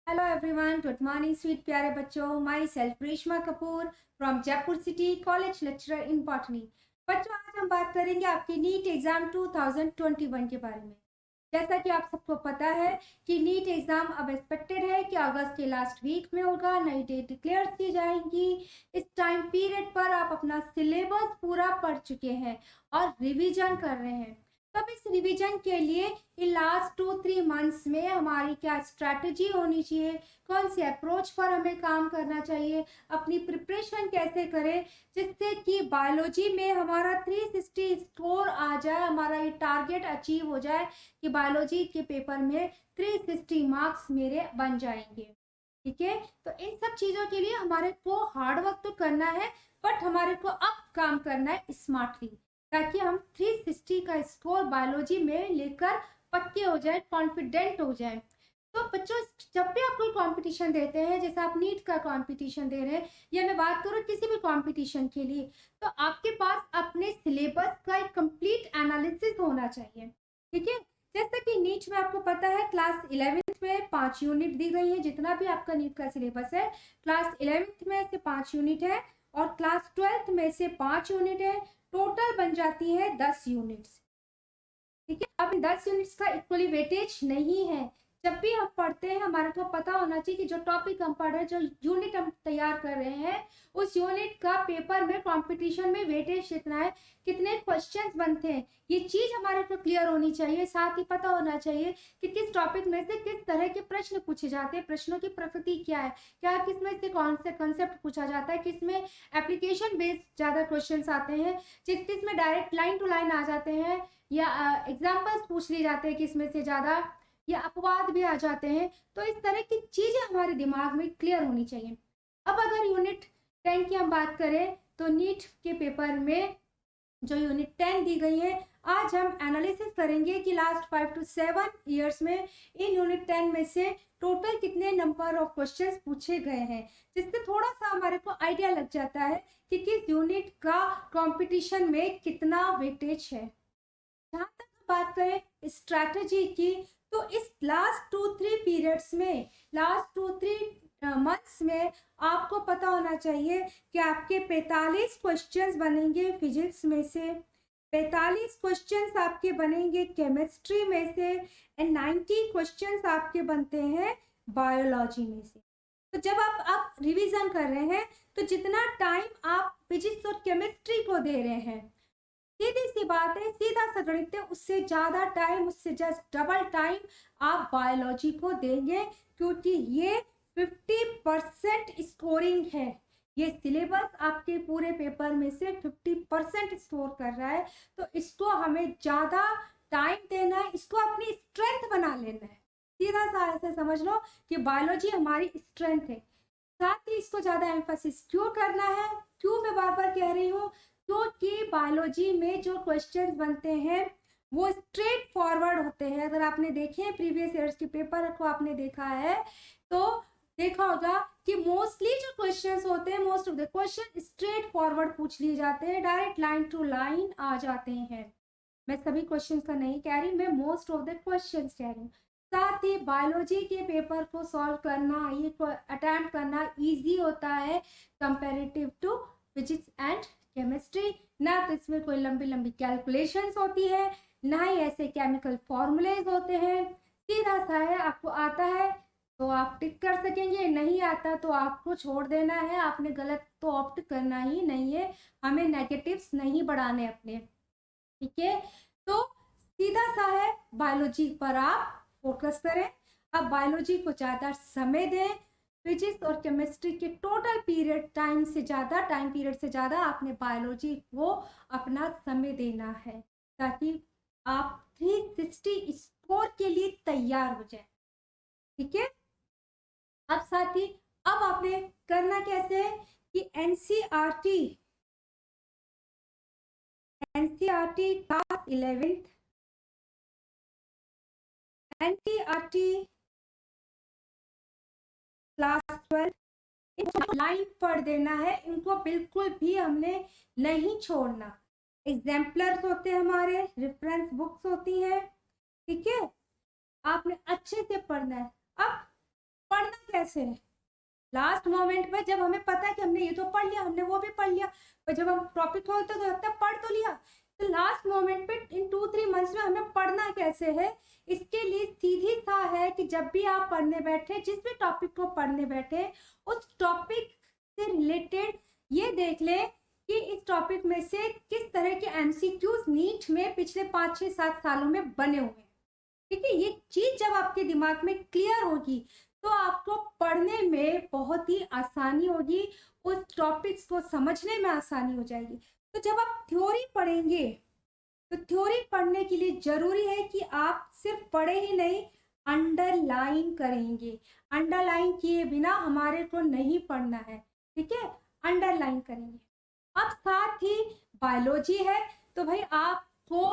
Hello everyone, good morning sweet प्यारे बच्चों। My self Reshma Kapoor from Jaipur city, college lecturer in botany. बच्चों, आज हम बात करेंगे आपके नीट एग्जाम 2021 के बारे में। जैसा कि आप सबको पता है कि नीट एग्जाम अब एक्सपेक्टेड है कि अगस्त के लास्ट वीक में होगा। नई डेट डिक्लेयर की जाएगी। इस टाइम पीरियड पर आप अपना सिलेबस पूरा पढ़ चुके हैं और रिवीजन कर रहे हैं। तब इस रिवीजन के लिए इन लास्ट 2-3 मंथ्स में हमारी क्या स्ट्रैटेजी होनी चाहिए, कौन सी अप्रोच पर हमें काम करना चाहिए, अपनी प्रिपरेशन कैसे करें जिससे कि बायोलॉजी में हमारा 360 स्कोर आ जाए, हमारा ये टारगेट अचीव हो जाए कि बायोलॉजी के पेपर में 360 मार्क्स मेरे बन जाएंगे। ठीक है, तो इन सब चीजों के लिए हमारे को हार्ड वर्क तो करना है, बट हमारे को अब काम करना है स्मार्टली, ताकि हम 360 का स्कोर बायोलॉजी में लेकर पक्के हो जाए, कॉन्फिडेंट हो जाए। तो बच्चों, जब भी आप कोई कंपटीशन देते हैं, जैसे आप नीट का कंपटीशन दे रहे हैं या मैं बात करूं किसी भी कंपटीशन के लिए, तो आपके पास अपने सिलेबस का एक कंप्लीट एनालिसिस होना चाहिए। ठीक है, जैसे कि नीट में आपको पता है क्लास 11th में 5 यूनिट दी गई है। जितना भी आपका नीट का सिलेबस है, क्लास 11th में से 5 यूनिट है और क्लास 12th में से 5 यूनिट है। टोटल बन जाती है 10 यूनिट्स। ठीक है, अब इन 10 यूनिट्स का इक्वली वेटेज नहीं है। जब भी हम पढ़ते हैं, हमारे को पता होना चाहिए कि जो टॉपिक हम पढ़ रहे हैं, जो यूनिट हम तैयार कर रहे हैं, उस यूनिट का पेपर में कंपटीशन में वेटेज कितना है, कितने क्वेश्चंस बनते हैं, ये चीज हमारे को क्लियर होनी चाहिए। साथ ही पता होना चाहिए कि किस टॉपिक में से किस तरह के प्रश्न पूछे जाते हैं, प्रश्नों की प्रकृति क्या है, क्या किसमें से कौन से कंसेप्ट पूछा जाता है, किसमें एप्लीकेशन बेस्ड ज्यादा क्वेश्चन आते हैं, किसमें डायरेक्ट लाइन टू लाइन आ जाते हैं, या एग्जाम्पल्स पूछ लिए जाते हैं किसमें से ज्यादा, या अपवाद भी आ जाते हैं। तो इस तरह की चीजें हमारे दिमाग में क्लियर होनी चाहिए। अब अगर यूनिट 10 की हम बात करें, तो नीट के पेपर में जो यूनिट 10 दी गई है, आज हम एनालिसिस करेंगे कि लास्ट 5 to 7 ईयर्स में इन यूनिट 10 में से टोटल कितने नंबर ऑफ क्वेश्चंस पूछे गए हैं, जिससे थोड़ा सा हमारे को आइडिया लग जाता है कि किस यूनिट का कंपटीशन में कितना वेटेज है। जहां तक बात करें स्ट्रैटेजी की, तो इस लास्ट 2-3 पीरियड्स में, लास्ट 2-3 मंथ्स में आपको पता होना चाहिए कि आपके 45 क्वेश्चंस बनेंगे फिजिक्स में से, 45 क्वेश्चंस आपके बनेंगे केमिस्ट्री में से, एंड 90 क्वेश्चंस आपके बनते हैं बायोलॉजी में से। तो जब आप रिवीजन कर रहे हैं, तो जितना टाइम आप फिजिक्स और केमिस्ट्री को दे रहे हैं, सीधी सी बात है, सीधा सा गणित है, उससे ज्यादा टाइम, उससे जस्ट डबल टाइम आप बायोलॉजी को देंगे, क्योंकि ये 50% स्कोरिंग है। ये सिलेबस आपके पूरे पेपर में से 50% स्कोर कर रहा है। तो इसको हमें ज्यादा टाइम देना है, इसको अपनी स्ट्रेंथ बना लेना है। सीधा सा ऐसे समझ लो कि बायोलॉजी हमारी स्ट्रेंथ है। साथ ही इसको ज्यादा एम्फोसिस क्यों करना है, क्यों मैं बार बार कह रही हूँ, क्योंकि बायोलॉजी में जो क्वेश्चंस बनते हैं वो स्ट्रेट फॉरवर्ड होते हैं। अगर आपने देखे प्रीवियस ईयर्स के पेपर को आपने देखा है, तो देखा होगा कि मोस्टली जो क्वेश्चंस होते हैं, most of the question straight forward पूछ लिए जाते हैं, डायरेक्ट लाइन टू लाइन आ जाते हैं। मैं सभी क्वेश्चंस का नहीं कह रही, मैं मोस्ट ऑफ द क्वेश्चंस कह रही हूँ। साथ ही बायोलॉजी के पेपर को सॉल्व करना, ये अटेम्प्ट करना इजी होता है comparative to physics and chemistry. ना तो इसमें कोई लंबी लंबी कैलकुलेशंस होती है, ना ही ऐसे केमिकल फॉर्मूलेज होते हैं। सीधा सा है, आपको आता है तो आप टिक कर सकेंगे, नहीं आता तो आपको छोड़ देना है। आपने गलत तो ऑप्ट करना ही नहीं है, हमें नेगेटिव्स नहीं बढ़ाने अपने। ठीक है, तो सीधा सा है, बायोलॉजी पर आप फोकस करें। अब बायोलॉजी को ज्यादा समय दें। फिजिक्स और केमिस्ट्री के टोटल पीरियड टाइम पीरियड से ज्यादा आपने बायोलॉजी को अपना समय देना है, ताकि आप 360 स्कोर के लिए तैयार हो जाए। ठीक है, अब साथ ही अब आपने करना कैसे है कि NCERT class 11th, NCERT class 12, इनको लाइन पढ़ देना है, इनको बिल्कुल भी हमने नहीं छोड़ना। एग्जाम्पलर्स होते हैं हमारे, रेफरेंस बुक्स होती हैं। ठीक है, आपने अच्छे से पढ़ना है। अब पढ़ना कैसे है? लास्ट मोमेंट में जब हमें पता है कि हमने ये तो पढ़ लिया, हमने वो भी पढ़ लिया, पर जब हम टॉपिक खोलते तो लगता है पढ़ तो लिया। तो लास्ट मोमेंट पे इन 2-3 मंथ्स में हमें पढ़ना कैसे है? इसके लिए सीधी सा है कि जब भी आप पढ़ने बैठे, जिस भी टॉपिक को पढ़ने बैठे, उस टॉपिक से रिलेटेड ये देख ले कि इस टॉपिक में से किस तरह के एमसीक्यूज नीट में पिछले 5-6-7 सालों में बने हुए हैं। ठीक है, ये चीज जब आपके दिमाग में क्लियर होगी तो आपको पढ़ने में बहुत ही आसानी होगी, उस टॉपिक्स को समझने में आसानी हो जाएगी। तो जब आप थ्योरी पढ़ेंगे तो थ्योरी पढ़ने के लिए जरूरी है कि आप सिर्फ पढ़े ही नहीं, अंडरलाइन करेंगे। अंडरलाइन किए बिना हमारे को नहीं पढ़ना है, ठीक है, अंडरलाइन करेंगे। अब साथ ही बायोलॉजी है, तो भाई आपको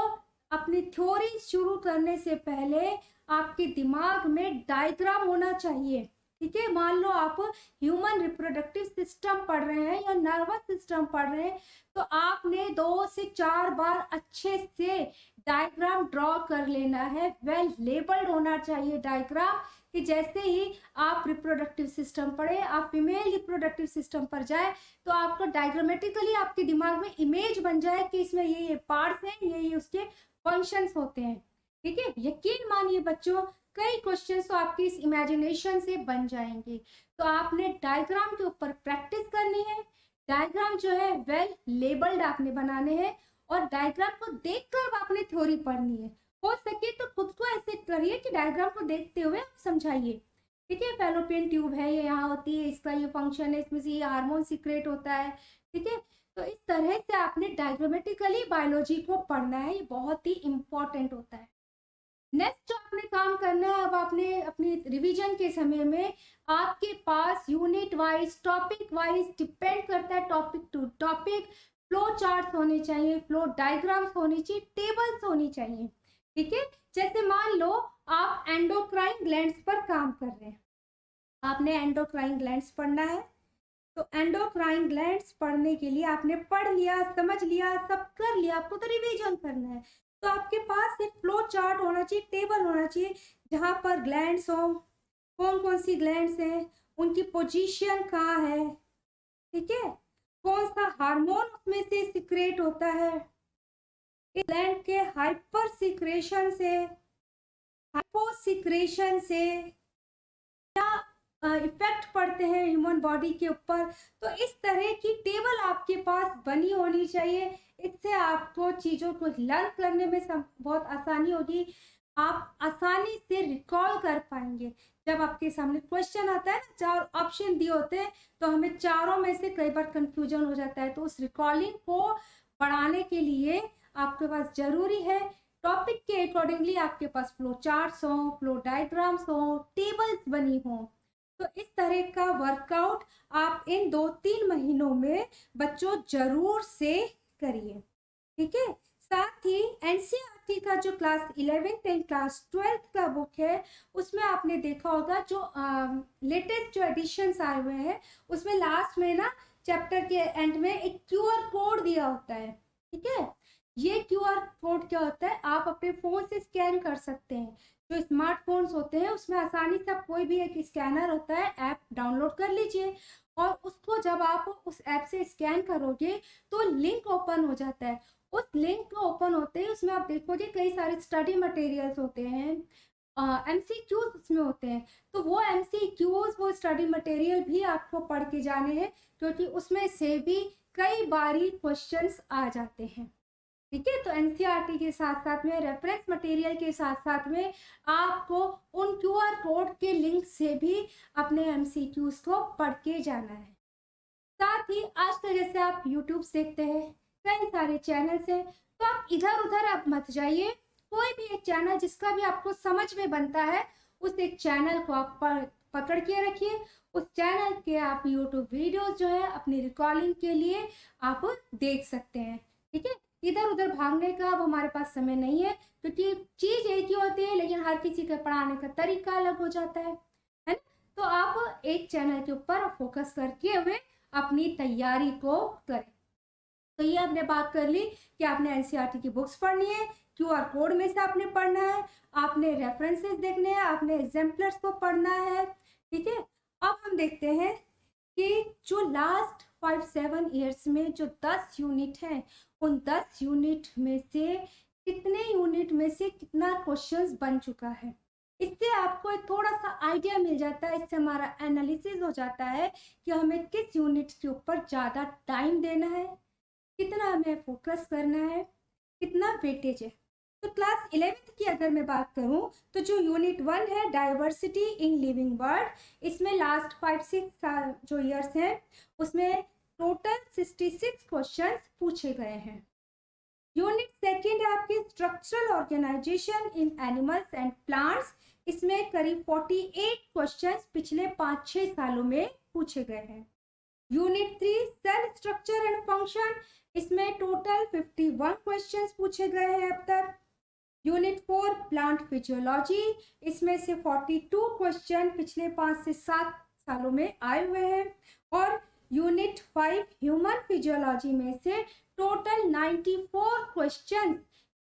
अपनी थ्योरी शुरू करने से पहले आपके दिमाग में डायग्राम होना चाहिए। ठीक है, मान लो आप ह्यूमन रिप्रोडक्टिव सिस्टम पढ़ रहे हैं या नर्वस सिस्टम पढ़ रहे हैं, तो आपने 2 से 4 बार अच्छे से डायग्राम ड्रॉ कर लेना है। वेल लेबल्ड होना चाहिए डायग्राम, कि जैसे ही आप रिप्रोडक्टिव सिस्टम पढ़े, आप फीमेल रिप्रोडक्टिव सिस्टम पर जाए, तो आपको डायग्रामेटिकली आपके दिमाग में इमेज बन जाए कि इसमें ये पार्ट्स हैं, ये उसके फंक्शंस होते हैं। ठीक है, यकीन मानिए बच्चों, कई क्वेश्चंस तो आपकी इस इमेजिनेशन से बन जाएंगे। तो आपने डायग्राम के ऊपर प्रैक्टिस करनी है। डायग्राम जो है वेल लेबल्ड आपने बनाने हैं, और डायग्राम को देखकर आपने थ्योरी पढ़नी है। हो सके तो खुद को ऐसे करिए कि डायग्राम को देखते हुए आप समझाइए। ठीक है, फैलोपियन ट्यूब है, ये यहाँ होती है, इसका ये फंक्शन है, इसमें से ये हार्मोन सीक्रेट होता है। ठीक है, तो इस तरह से आपने डायग्रामेटिकली बायोलॉजी को पढ़ना है, ये बहुत ही इंपॉर्टेंट होता है। नेक्स्ट जो आपने काम करना है, अब आपने अपनी रिवीजन के समय में आपके पास unit wise, topic wise, depend करता है topic to topic, flow charts होने चाहिए, फ्लो डायग्राम्स होनी चाहिए, टेबल्स होनी चाहिए। ठीक है, जैसे मान लो आप एंडोक्राइन ग्लैंड्स पर काम कर रहे हैं, आपने एंडोक्राइन ग्लैंड्स पढ़ना है। तो एंडोक्राइन ग्लैंड्स पढ़ने के लिए आपने पढ़ लिया, समझ लिया, सब कर लिया, आपको तो रिवीजन करना है। तो आपके पास एक फ्लो चार्ट होना चाहिए, टेबल होना चाहिए, जहां पर ग्लैंड्स हो, कौन कौन सी ग्लैंड्स हैं, उनकी पोजीशन कहाँ है, ठीक है, कौन सा हार्मोन उसमें से सिक्रेट होता है, ग्लैंड के हाइपर सिक्रेशन से, हाइपोसिक्रेशन से क्या इफेक्ट पड़ते हैं ह्यूमन बॉडी के ऊपर। तो इस तरह की टेबल आपके पास बनी होनी चाहिए। इससे आपको चीज़ों को लर्न करने में बहुत आसानी होगी, आप आसानी से रिकॉल कर पाएंगे। जब आपके सामने क्वेश्चन आता है ना, 4 ऑप्शन दिए होते हैं, तो हमें चारों में से कई बार कंफ्यूजन हो जाता है। तो उस रिकॉलिंग को बढ़ाने के लिए आपके पास जरूरी है टॉपिक के अकॉर्डिंगली आपके पास फ्लो चार्ट्स हो, फ्लो डायग्राम्स हो, टेबल्स बनी हो। तो इस तरह का वर्कआउट आप इन 2-3 महीनों में बच्चों जरूर से करिए। ठीक है, साथ ही एनसीईआरटी का जो class 11th and class 12th का बुक है, उसमें आपने देखा होगा जो लेटेस्ट जो एडिशंस आए हुए हैं, उसमें लास्ट में ना चैप्टर के एंड में एक क्यूआर कोड दिया होता है। ठीक है, ये क्यूआर कोड क्या होता है, आप अपने फोन से स्कैन कर सकते हैं। जो स्मार्टफोन्स होते हैं उसमें आसानी से आप कोई भी एक स्कैनर होता है, ऐप डाउनलोड कर लीजिए, और उसको जब आप उस ऐप से स्कैन करोगे तो लिंक ओपन हो जाता है। उस लिंक को ओपन होते ही उसमें आप देखोगे कई सारे स्टडी मटेरियल्स होते हैं, एमसीक्यूज उसमें होते हैं। तो वो एमसीक्यूज, वो स्टडी मटेरियल भी आपको पढ़ के जाने हैं, क्योंकि उसमें से भी कई बारी क्वेश्चंस आ जाते हैं। ठीक है, तो एनसीईआरटी के साथ साथ में, रेफरेंस मटेरियल के साथ साथ में आपको उन क्यूआर कोड के लिंक से भी अपने एमसीक्यूज को पढ़ के जाना है। साथ ही आजकल जैसे आप यूट्यूब देखते हैं, कई सारे चैनल्स हैं, तो आप इधर उधर आप मत जाइए। कोई भी एक चैनल जिसका भी आपको समझ में बनता है, उस एक चैनल को आप पकड़ के रखिए। उस चैनल के आप यूट्यूब वीडियोस जो है अपनी रिकॉर्डिंग के लिए आप देख सकते हैं। ठीक है, इधर उधर भागने का अब हमारे पास समय नहीं है, क्योंकि चीज एक ही होती है, लेकिन हर किसी का पढ़ाने का तरीका अलग हो जाता है ना। तो आप एक चैनल के ऊपर फोकस करके हुए अपनी तैयारी को करें। तो ये आपने बात कर ली कि आपने एनसीईआरटी की बुक्स पढ़नी है, क्यूआर कोड में से आपने पढ़ना है, आपने रेफरेंसेस देखने हैं, आपने एग्जाम्पलर्स को पढ़ना है। ठीक है, अब हम देखते हैं कि जो लास्ट 5-7 ईयर्स में जो 10 यूनिट हैं, उन 10 यूनिट में से कितने यूनिट में से कितना क्वेश्चंस बन चुका है। इससे आपको एक थोड़ा सा आइडिया मिल जाता है, इससे हमारा एनालिसिस हो जाता है कि हमें किस यूनिट के ऊपर ज़्यादा टाइम देना है, कितना हमें फोकस करना है, कितना वेटेज है। तो क्लास 11th की अगर मैं बात करूं तो जो यूनिट 1 है डाइवर्सिटी इन लिविंग वर्ल्ड, इसमें लास्ट 5-6 साल जो ईयर्स हैं उसमें टोटल 66 क्वेश्चंस पूछे गए हैं। यूनिट सेकंड है आपकी structural organisation in animals and plants, इसमें करीब 48 क्वेश्चंस पिछले 5-6 सालों में पूछे गए हैं। Unit 3 cell structure and function, इसमें टोटल 51 क्वेश्चंस पूछे गए हैं अब तक। यूनिट 4 प्लांट फिजियोलॉजी, इसमें से 42 क्वेश्चन पिछले 5 से 7 सालों में आए हुए हैं। और यूनिट 5 ह्यूमन फिजियोलॉजी में से टोटल 94 क्वेश्चन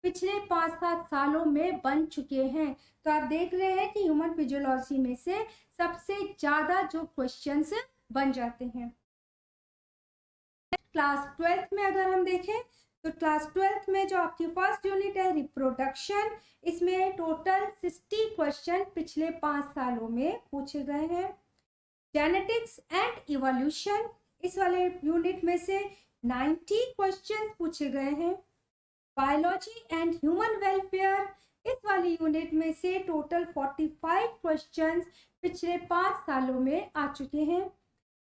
पिछले 5-7 सालों में बन चुके हैं। तो आप देख रहे हैं कि ह्यूमन फिजियोलॉजी में से सबसे ज्यादा जो क्वेश्चंस बन जाते हैं। क्लास 12th में अगर हम देखें तो क्लास 12th में जो आपकी फर्स्ट यूनिट है रिप्रोडक्शन, इसमें टोटल 60 क्वेश्चन पिछले 5 सालों में पूछे गए हैं। जेनेटिक्स एंड इवोल्यूशन, इस वाले यूनिट में से 90 क्वेश्चन पूछे गए हैं। बायोलॉजी एंड ह्यूमन वेलफेयर, इस वाली यूनिट में से टोटल 45 क्वेश्चन पिछले 5 सालों में आ चुके हैं।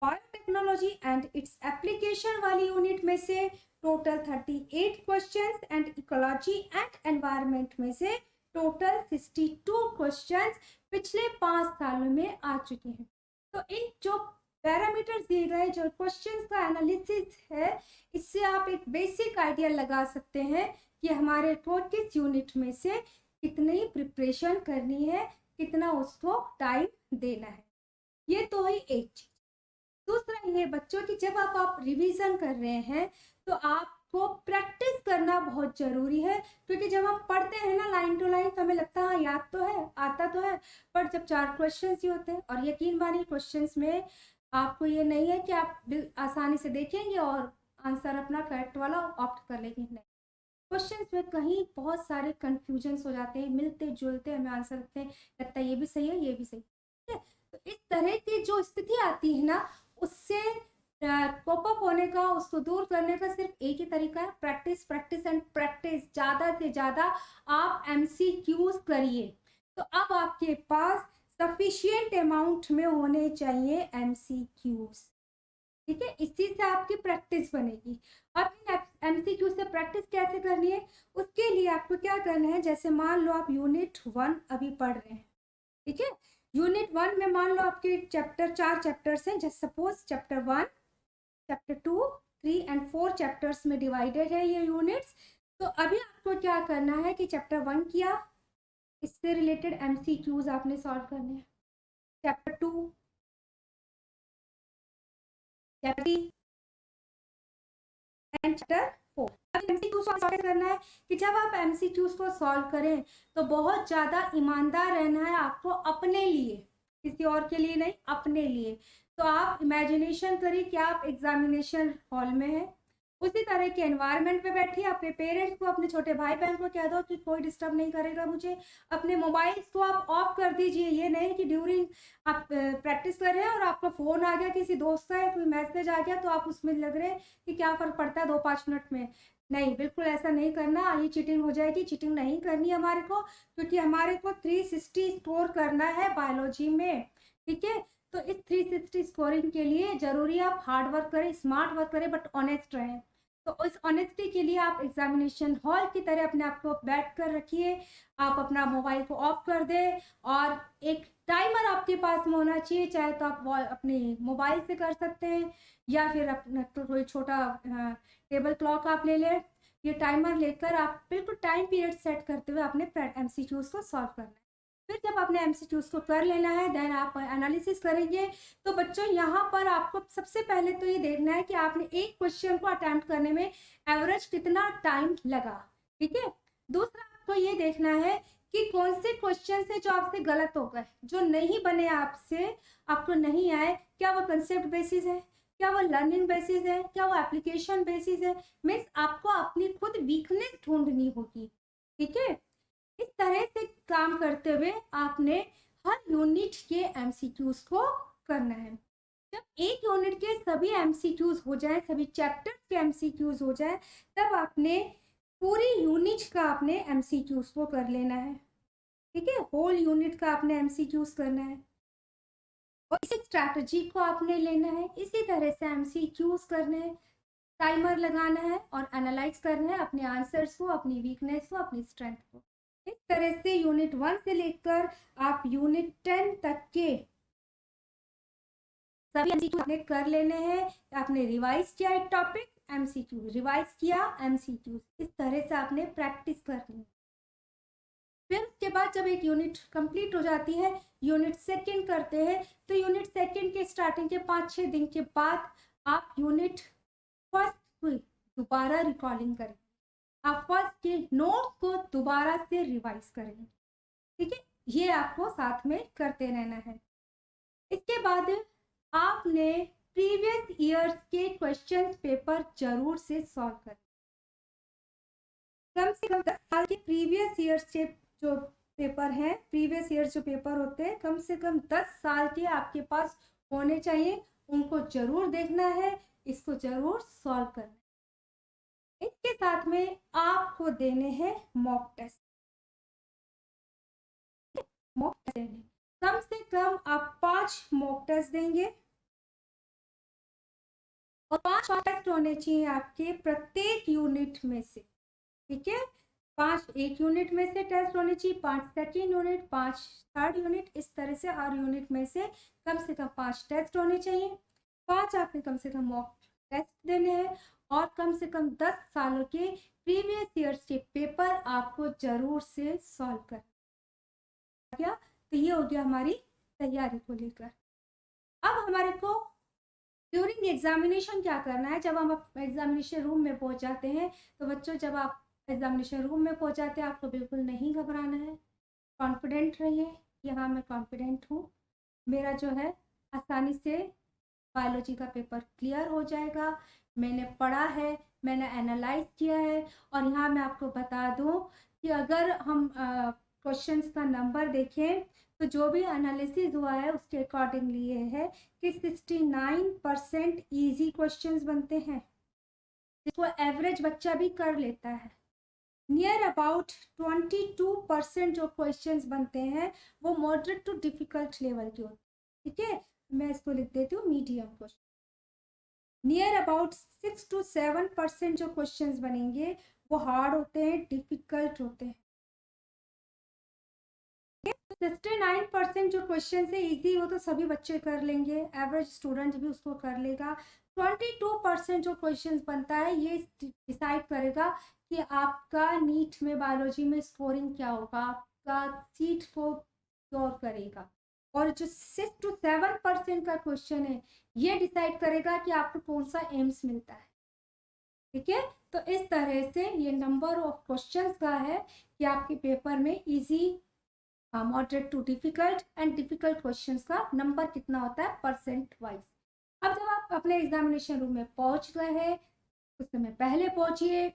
बायोटेक्नोलॉजी एंड इट्स एप्लीकेशन वाली यूनिट में से total 38 questions and ecology and environment में से टोटल 62 क्वेश्चंस पिछले 5 सालों में आ चुके हैं। तो इन जो पैरामीटर्स दिए गए जो क्वेश्चंस का एनालिसिस है, इससे आप एक बेसिक आइडिया लगा सकते हैं कि हमारे को किस यूनिट में से कितनी प्रिपरेशन करनी है, कितना उसको टाइम देना है। ये तो है एक चीज। दूसरा ये बच्चों की जब आप रिवीजन कर रहे हैं तो आपको प्रैक्टिस करना बहुत जरूरी है, क्योंकि जब हम पढ़ते हैं ना लाइन टू लाइन तो हमें लगता है याद तो है, आता तो है, पर जब 4 क्वेश्चंस ही होते हैं और यकीन मानिए क्वेश्चंस में आपको ये नहीं है कि आप आसानी से देखेंगे और आंसर अपना करेक्ट वाला ऑप्ट कर लेंगे, नहीं। क्वेश्चंस में कहीं बहुत सारे कंफ्यूजन्स हो जाते हैं, मिलते जुलते हमें आंसर लगते हैं, लगता है ये भी सही है ये भी सही है। तो इस तरह की जो स्थिति आती है ना, उससे कोप अप होने का, उसको दूर करने का सिर्फ एक ही तरीका है, प्रैक्टिस प्रैक्टिस एंड प्रैक्टिस। ज़्यादा से ज़्यादा आप MCQs करिए। तो अब आपके पास सफिशिएंट अमाउंट में होने चाहिए MCQs, ठीक है, इसी से आपकी प्रैक्टिस बनेगी। अब इन MCQ से प्रैक्टिस कैसे करनी है, उसके लिए आपको क्या करना है, जैसे मान लो आप यूनिट 1 अभी पढ़ रहे हैं, ठीक है। यूनिट 1 में मान लो आपके 4 चैप्टर्स हैं, जैसे suppose chapter 1, chapter 2, 3 and 4 chapters में डिवाइडेड है ये यूनिट्स। तो अभी आपको क्या करना है कि चैप्टर 1 किया, इससे रिलेटेड MCQs आपने सॉल्व करने हैं। Chapter 2, chapter 3 and chapter 4। अब MCQs को सॉल्व करना है कि जब आप MCQs को सॉल्व करें तो बहुत ज़्यादा ईमानदार रहना है आपको अपने लिए, किसी और के लिए नहीं, अपने लिए। तो आप इमेजिनेशन करिए कि आप एग्जामिनेशन हॉल में हैं, उसी तरह के एनवायरनमेंट में बैठिए। अपने पेरेंट्स को, अपने छोटे भाई बहन को कह दो कि कोई डिस्टर्ब नहीं करेगा मुझे। अपने मोबाइल्स को आप ऑफ कर दीजिए। ये नहीं कि ड्यूरिंग आप प्रैक्टिस कर रहे हैं और आपका फ़ोन आ गया, किसी दोस्त का है, कोई मैसेज आ गया, तो आप उसमें लग रहे हैं कि क्या फ़र्क पड़ता है 2-5 मिनट में। नहीं, बिल्कुल ऐसा नहीं करना, ये चीटिंग हो जाएगी। चीटिंग नहीं करनी है हमारे को, क्योंकि हमारे को 360 स्कोर करना है बायोलॉजी में, ठीक है। तो इस 360 स्कोरिंग के लिए जरूरी है आप हार्ड वर्क करें, स्मार्ट वर्क करें, बट ऑनेस्ट रहें। तो इस ऑनेस्टी के लिए आप एग्जामिनेशन हॉल की तरह अपने आप को बैठ कर रखिए। आप अपना मोबाइल को ऑफ कर दें और एक टाइमर आपके पास में होना चाहिए, चाहे तो आप अपने मोबाइल से कर सकते हैं या फिर अपना कोई छोटा टेबल क्लॉक आप ले लें। ये टाइमर लेकर आप बिल्कुल टाइम पीरियड सेट करते हुए अपने MCQs को सॉल्व करना है। फिर जब आपने MCQs को कर लेना है, देन आप एनालिसिस करेंगे। तो बच्चों यहाँ पर आपको सबसे पहले तो ये देखना है कि आपने एक क्वेश्चन को अटेम्प्ट करने में एवरेज कितना टाइम लगा, ठीक है। दूसरा आपको ये देखना है कि कौन से क्वेश्चन से जो आपसे गलत हो गए, जो नहीं बने आपसे, आपको नहीं आए, क्या वो कंसेप्ट बेसिस है, क्या वो लर्निंग बेसिस है, क्या वो एप्लीकेशन बेसिस है। मीन्स आपको अपनी खुद वीकनेस ढूंढनी होगी, ठीक है। इस तरह से काम करते हुए आपने हर यूनिट के एमसीक्यूज को करना है। जब एक यूनिट के सभी एमसीक्यूज हो जाए, सभी चैप्टर्स के एमसीक्यूज हो जाए, तब आपने पूरी यूनिट का आपने एमसीक्यूज को कर लेना है, ठीक है। होल यूनिट का आपने एमसीक्यूज करना है और इसी स्ट्रैटेजी को आपने लेना है, इसी तरह से एमसीक्यूज करने हैं, टाइमर लगाना है और एनालाइज करना है अपने आंसर्स को, अपनी वीकनेस को, अपनी स्ट्रेंथ को। इस तरह से यूनिट 1 से लेकर आप यूनिट 10 तक के सभी एमसीक्यू आपने कर लेने हैं। आपने रिवाइज किया एक टॉपिक, एमसीक्यू रिवाइज किया, एमसीक्यू, इस तरह से आपने प्रैक्टिस करनी है। फिर उसके बाद जब एक यूनिट कंप्लीट हो जाती है, यूनिट सेकंड करते हैं, तो यूनिट सेकंड के स्टार्टिंग के 5-6 दिन के बाद आप यूनिट फर्स्ट की दोबारा रिकॉर्डिंग करें, आप फर्स्ट के नोट्स को दोबारा से रिवाइज करें, ठीक है। ये आपको साथ में करते रहना है। इसके बाद आपने प्रीवियस ईयर्स के क्वेश्चन पेपर जरूर से सॉल्व करें। कम से कम 10 साल के प्रीवियस ईयर्स के जो पेपर हैं, प्रीवियस ईयर्स जो पेपर होते हैं, कम से कम 10 साल के आपके पास होने चाहिए। उनको जरूर देखना है, इसको जरूर सॉल्व करना है। इसके साथ में आपको देने हैं मॉक टेस्ट। मॉक टेस्ट देने, कम से कम आप 5 मॉक टेस्ट देंगे और 5 टेस्ट होने चाहिए आपके प्रत्येक यूनिट में से, ठीक है। 5 एक यूनिट में से टेस्ट होने चाहिए, 5 सेकेंड यूनिट, 5 थर्ड यूनिट, इस तरह से हर यूनिट में से कम 5 टेस्ट होने चाहिए। 5 आपने कम से कम मॉक टेस्ट देने हैं और कम से कम 10 सालों के प्रीवियस ईयर्स के पेपर आपको जरूर से सॉल्व कर गया। तो ये हो गया हमारी तैयारी को लेकर। अब हमारे को ड्यूरिंग एग्जामिनेशन क्या करना है। जब हम एग्जामिनेशन रूम में पहुंच जाते हैं, तो बच्चों जब आप एग्जामिनेशन रूम में पहुंच जाते हैं, आपको बिल्कुल नहीं घबराना है, कॉन्फिडेंट रहिए कि हाँ मैं कॉन्फिडेंट हूँ, मेरा जो है आसानी से बायोलॉजी का पेपर क्लियर हो जाएगा, मैंने पढ़ा है, मैंने एनालाइज किया है। और यहाँ मैं आपको बता दूँ कि अगर हम क्वेश्चंस का नंबर देखें, तो जो भी एनालिसिस हुआ है उसके अकॉर्डिंगली ये है कि 69% ईजी क्वेश्चंस बनते हैं, जिसको एवरेज बच्चा भी कर लेता है। नियर अबाउट 22% जो क्वेश्चंस बनते हैं वो मॉडरेट टू डिफिकल्ट लेवल के होते हैं, ठीक है। मैं इसको लिख देती हूँ medium question. Near about 6 to 7% जो क्वेश्चंस बनेंगे वो हार्ड होते हैं, डिफिकल्ट होते हैं। 69% जो क्वेश्चन है इजी, वो तो सभी बच्चे कर लेंगे, एवरेज स्टूडेंट भी उसको कर लेगा। 22% जो क्वेश्चन बनता है ये डिसाइड करेगा कि आपका नीट में बायोलॉजी में स्कोरिंग क्या होगा, आपका सीट को क्योर करेगा। और जो 6 to 7% का क्वेश्चन है ये डिसाइड करेगा कि आपको कौन सा एम्स मिलता है, ठीक है। तो इस तरह से ये नंबर ऑफ क्वेश्चंस का है कि आपके पेपर में easy, moderate to difficult and difficult questions का नंबर कितना होता है परसेंट वाइज। अब जब आप अपने एग्जामिनेशन रूम में पहुंच गए हैं, कुछ समय पहले पहुंचिए,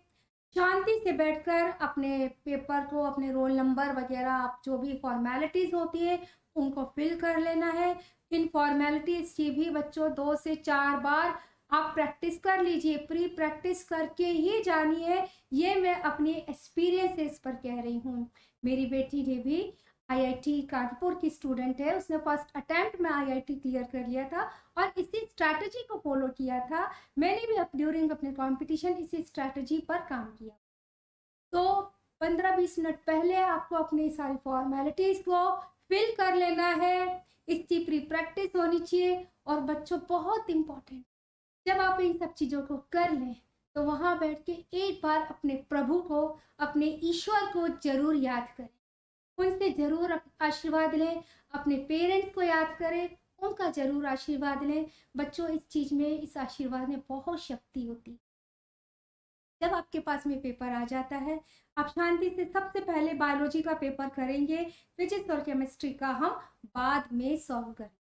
शांति से बैठकर अपने पेपर को, अपने रोल नंबर वगैरह, आप जो भी फॉर्मेलिटीज होती है उनको फिल कर लेना है। इन फॉर्मेलिटीज की भी बच्चों 2 से 4 बार आप प्रैक्टिस कर लीजिए, प्री प्रैक्टिस करके ही जानिए। ये मैं अपनी एक्सपीरियंसेस पर कह रही हूँ। मेरी बेटी ने भी आईआईटी कानपुर की स्टूडेंट है, उसने फर्स्ट अटेम्प्ट में आईआईटी क्लियर कर लिया था और इसी स्ट्रैटेजी को फॉलो किया था। मैंने भी ड्यूरिंग अपने कंपटीशन इसी स्ट्रैटेजी पर काम किया। तो 15-20 मिनट पहले आपको अपनी सारी फॉर्मेलिटीज को फिल कर लेना है, इसकी प्री प्रैक्टिस होनी चाहिए। और बच्चों बहुत इंपॉर्टेंट, जब आप इन सब चीज़ों को कर लें तो वहां बैठ के एक बार अपने प्रभु को, अपने ईश्वर को जरूर याद करें, उनसे जरूर आशीर्वाद लें, अपने पेरेंट्स को याद करें, उनका जरूर आशीर्वाद लें। बच्चों इस चीज में, इस आशीर्वाद में बहुत शक्ति होती है। जब आपके पास में पेपर आ जाता है, आप शांति से सबसे पहले बायोलॉजी का पेपर करेंगे, फिजिक्स और केमिस्ट्री का हम बाद में सॉल्व करेंगे।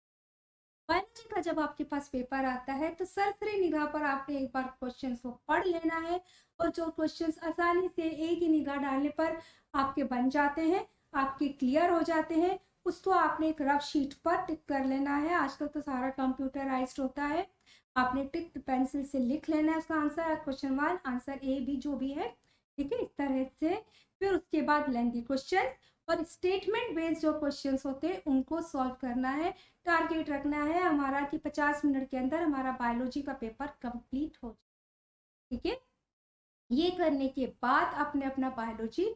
बायोलॉजी का जब आपके पास पेपर आता है तो सरसरी निगाह पर आपने एक बार क्वेश्चंस को पढ़ लेना है, और जो क्वेश्चंस आसानी से एक ही निगाह डालने पर आपके बन जाते हैं, आपके क्लियर हो जाते हैं, उसको आपने एक रफ शीट पर टिक कर लेना है। आजकल तो सारा कंप्यूटराइज्ड होता है, आपने टिक पेंसिल से लिख लेना है उसका answer, question 1, answer A B जो भी है, ठीक है, इस तरह से। फिर उसके बाद लेंथी क्वेश्चन और स्टेटमेंट बेस्ड जो क्वेश्चंस होते हैं उनको सॉल्व करना है। टारगेट रखना है हमारा कि 50 मिनट के अंदर हमारा बायोलॉजी का पेपर कंप्लीट हो जाए, ठीक है। ये करने के बाद आपने अपना बायोलॉजी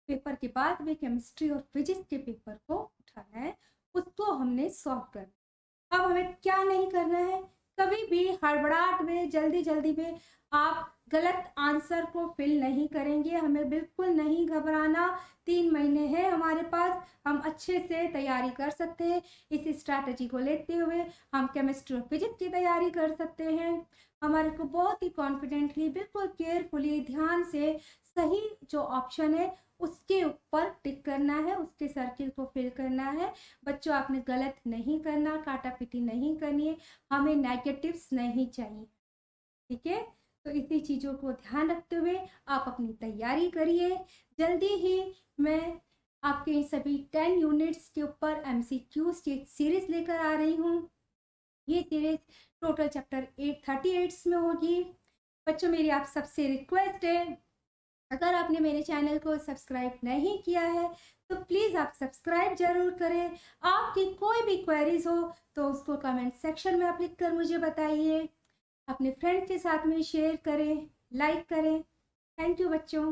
पेपर के बाद में केमिस्ट्री और फिजिक्स के पेपर को उठाना है, उसको हमने सॉल्व करना। अब हमें क्या नहीं करना है, कभी भी हड़बड़ाहट में जल्दी जल्दी में आप गलत आंसर को फिल नहीं करेंगे। हमें बिल्कुल नहीं घबराना, 3 महीने हैं हमारे पास, हम अच्छे से तैयारी कर सकते हैं। इस स्ट्रैटेजी को लेते हुए हम केमिस्ट्री और फिजिक्स की तैयारी कर सकते हैं। हमारे को बहुत ही कॉन्फिडेंटली, बिल्कुल केयरफुली, ध्यान से सही जो ऑप्शन है उसके ऊपर टिक करना है, उसके सर्किल को फिल करना है। बच्चों आपने गलत नहीं करना, काटापीटी नहीं करनी है, हमें नेगेटिव्स नहीं चाहिए, ठीक है। तो इसी चीज़ों को ध्यान रखते हुए आप अपनी तैयारी करिए। जल्दी ही मैं आपके इन सभी 10 यूनिट्स के ऊपर MCQ सीरीज लेकर आ रही हूँ। ये सीरीज टोटल चैप्टर 838 में होगी। बच्चों मेरी आप सबसे रिक्वेस्ट है, अगर आपने मेरे चैनल को सब्सक्राइब नहीं किया है तो प्लीज़ आप सब्सक्राइब जरूर करें। आपकी कोई भी क्वेरीज हो तो उसको कमेंट सेक्शन में आप लिख कर मुझे बताइए। अपने फ्रेंड्स के साथ में शेयर करें, लाइक करें। थैंक यू बच्चों।